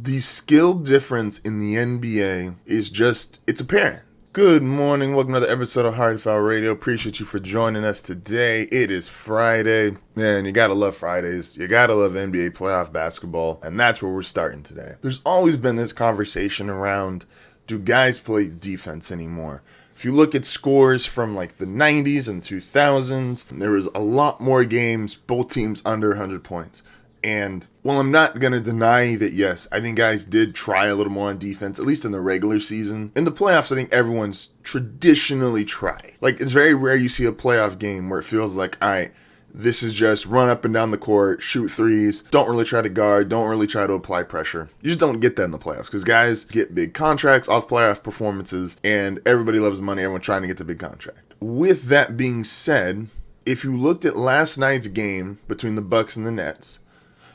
The skill difference in the NBA is it's apparent. Good morning, welcome to another episode of Hard Foul Radio. Appreciate you for joining us today. It is Friday. Man, you gotta love Fridays. You gotta love NBA playoff basketball, and that's where we're starting today. There's always been this conversation around, do guys play defense anymore? If you look at scores from like the 90s and 2000s, there was a lot more games, both teams under 100 points. And while I'm not going to deny that, yes, I think guys did try a little more on defense, at least in the regular season. In the playoffs, I think everyone's traditionally tried. Like, it's very rare you see a playoff game where it feels like, all right, this is just run up and down the court, shoot threes, don't really try to guard, don't really try to apply pressure. You just don't get that in the playoffs because guys get big contracts off playoff performances and everybody loves money, everyone trying to get the big contract. With that being said, if you looked at last night's game between the Bucks and the Nets,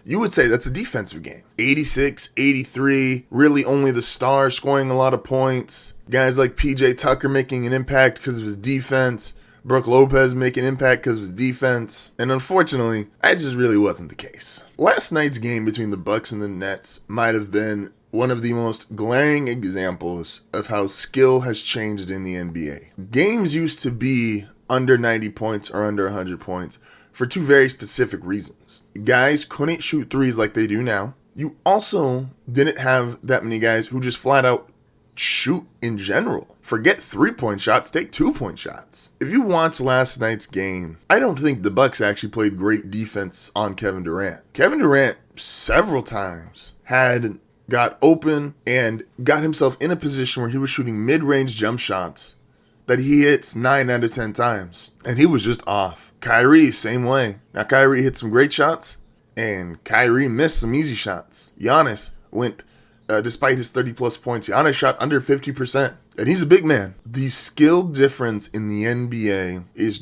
you would say that's a defensive game. 86, 83, really only the stars scoring a lot of points. Guys like PJ Tucker making an impact because of his defense. Brook Lopez making impact because of his defense. And unfortunately, that just really wasn't the case. Last night's game between the Bucks and the Nets might have been one of the most glaring examples of how skill has changed in the NBA. Games used to be under 90 points or under 100 points for two very specific reasons. Guys couldn't shoot threes like they do now. You also didn't have that many guys who just flat out shoot in general. Forget 3-point shots, take 2-point shots. If you watch last night's game, I don't think the Bucks actually played great defense on Kevin Durant. Kevin Durant several times got open and got himself in a position where he was shooting mid-range jump shots that he hits 9 out of 10 times. And he was just off. Kyrie, same way. Now, Kyrie hit some great shots, and Kyrie missed some easy shots. Giannis went, despite his 30-plus points, Giannis shot under 50%, and he's a big man. The skill difference in the NBA is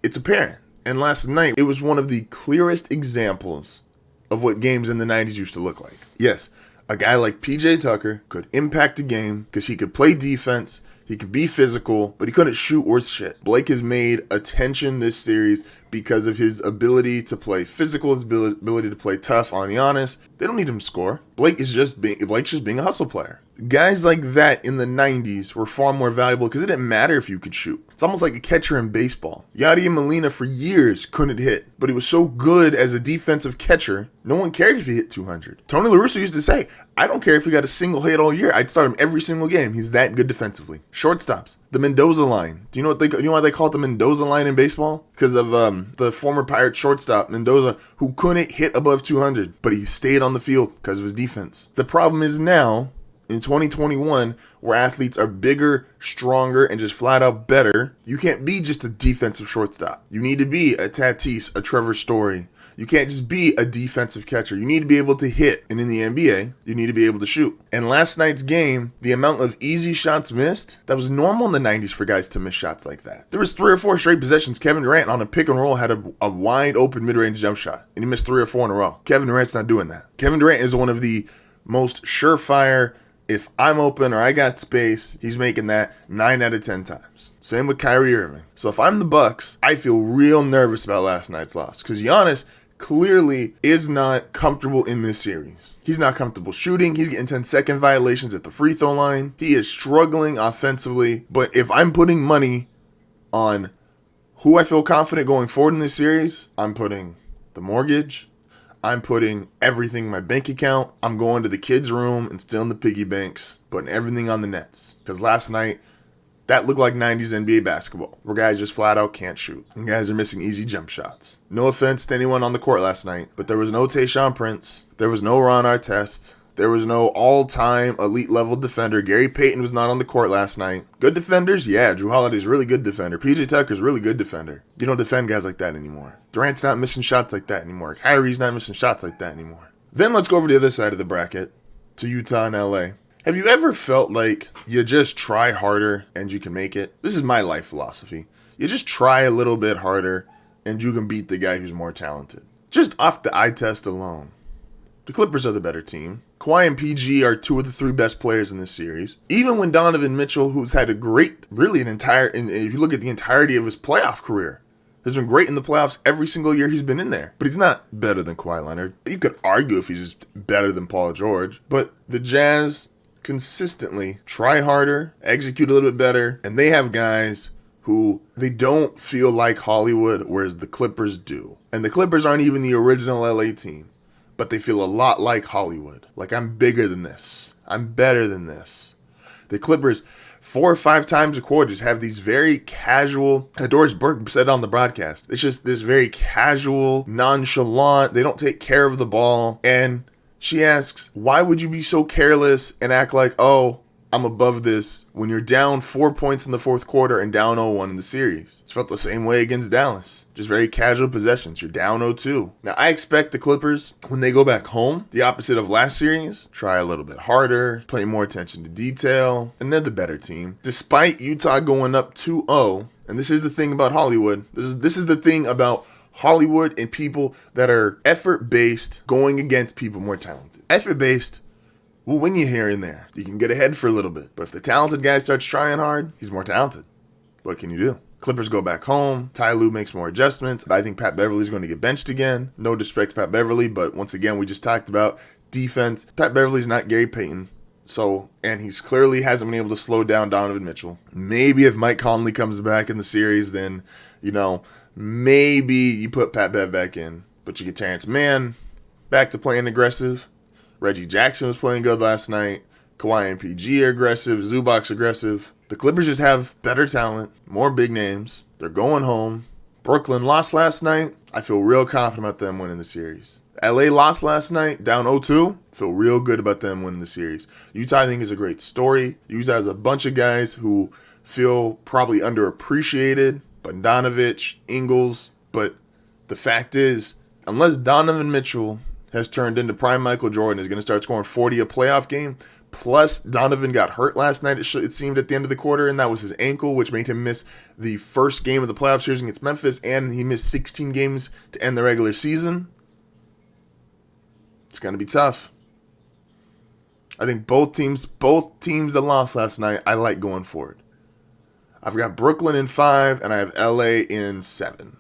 it's apparent. And last night, it was one of the clearest examples of what games in the 90s used to look like. Yes, a guy like PJ Tucker could impact a game because he could play defense, he could be physical, but he couldn't shoot worth shit. Blake has made attention this series because of his ability to play physical, his ability to play tough on Giannis. They don't need him to score. Blake's just being a hustle player. Guys like that in the 90s were far more valuable because it didn't matter if you could shoot. It's almost like a catcher in baseball. Yadier Molina for years couldn't hit, but he was so good as a defensive catcher, no one cared if he hit 200. Tony La Russa used to say, I don't care if he got a single hit all year. I'd start him every single game. He's that good defensively. Shortstops, the Mendoza line. Do you know why they call it the Mendoza line in baseball? Because of the former Pirate shortstop Mendoza, who couldn't hit above 200, but he stayed on the field because of his defense. The problem is now, in 2021, where athletes are bigger, stronger, and just flat out better, you can't be just a defensive shortstop. You need to be a Tatis, a Trevor Story. You can't just be a defensive catcher. You need to be able to hit. And in the NBA, you need to be able to shoot. And last night's game, the amount of easy shots missed, that was normal in the 90s for guys to miss shots like that. There was 3 or 4 straight possessions. Kevin Durant on a pick and roll had a wide open mid-range jump shot. And he missed 3 or 4 in a row. Kevin Durant's not doing that. Kevin Durant is one of the most surefire, if I'm open or I got space, he's making that 9 out of 10 times. Same with Kyrie Irving. So if I'm the Bucks, I feel real nervous about last night's loss. Because Giannis clearly is not comfortable in this series. He's not comfortable shooting. He's getting 10-second violations at the free throw line. He is struggling offensively. But if I'm putting money on who I feel confident going forward in this series, I'm putting the mortgage. I'm putting everything in my bank account. I'm going to the kids' room and stealing the piggy banks, putting everything on the Nets. Because last night, that looked like 90s NBA basketball, where guys just flat out can't shoot. And guys are missing easy jump shots. No offense to anyone on the court last night, but there was no Tayshaun Prince. There was no Ron Artest. There was no all-time elite-level defender. Gary Payton was not on the court last night. Good defenders? Yeah, Drew Holiday's a really good defender. PJ Tucker's a really good defender. You don't defend guys like that anymore. Durant's not missing shots like that anymore. Kyrie's not missing shots like that anymore. Then let's go over to the other side of the bracket, to Utah and LA. Have you ever felt like you just try harder and you can make it? This is my life philosophy. You just try a little bit harder and you can beat the guy who's more talented. Just off the eye test alone. The Clippers are the better team. Kawhi and PG are 2 of the 3 best players in this series. Even when Donovan Mitchell, who's had a great, if you look at the entirety of his playoff career, Has been great in the playoffs every single year he's been in there. But he's not better than Kawhi Leonard. You could argue if he's just better than Paul George. But the Jazz consistently try harder, execute a little bit better, and they have guys who they don't feel like Hollywood, whereas the Clippers do. And the Clippers aren't even the original LA team, but they feel a lot like Hollywood. Like, I'm bigger than this. I'm better than this. The Clippers, 4 or 5 times a quarter, just have these very casual, Doris Burke said on the broadcast, it's just this very casual, nonchalant, they don't take care of the ball. And she asks, why would you be so careless and act like, oh, I'm above this when you're down 4 points in the fourth quarter and down 0-1 in the series? It's felt the same way against Dallas. Just very casual possessions. You're down 0-2. Now, I expect the Clippers, when they go back home, the opposite of last series, try a little bit harder, pay more attention to detail, and they're the better team. Despite Utah going up 2-0, and this is the thing about Hollywood, this is the thing about Hollywood and people that are effort-based going against people more talented. Effort-based will win you here and there. You can get ahead for a little bit. But if the talented guy starts trying hard, he's more talented. What can you do? Clippers go back home. Ty Lue makes more adjustments. I think Pat Beverly's going to get benched again. No disrespect to Pat Beverly, but once again, we just talked about defense. Pat Beverly's not Gary Payton. And he's clearly hasn't been able to slow down Donovan Mitchell. Maybe if Mike Conley comes back in the series, then, maybe you put Pat Bev back in. But you get Terrence Mann back to playing aggressive. Reggie Jackson was playing good last night. Kawhi and PG are aggressive. Zubac's aggressive. The Clippers just have better talent, more big names. They're going home. Brooklyn lost last night. I feel real confident about them winning the series. LA lost last night, down 0-2. Feel real good about them winning the series. Utah, I think, is a great story. Utah has a bunch of guys who feel probably underappreciated. Bogdanovich, Ingles. But the fact is, unless Donovan Mitchell has turned into prime Michael Jordan, is going to start scoring 40 a playoff game. Plus, Donovan got hurt last night, it seemed, at the end of the quarter, and that was his ankle, which made him miss the first game of the playoff series against Memphis, and he missed 16 games to end the regular season. It's going to be tough. I think both teams that lost last night, I like going forward. I've got Brooklyn in 5, and I have LA in 7.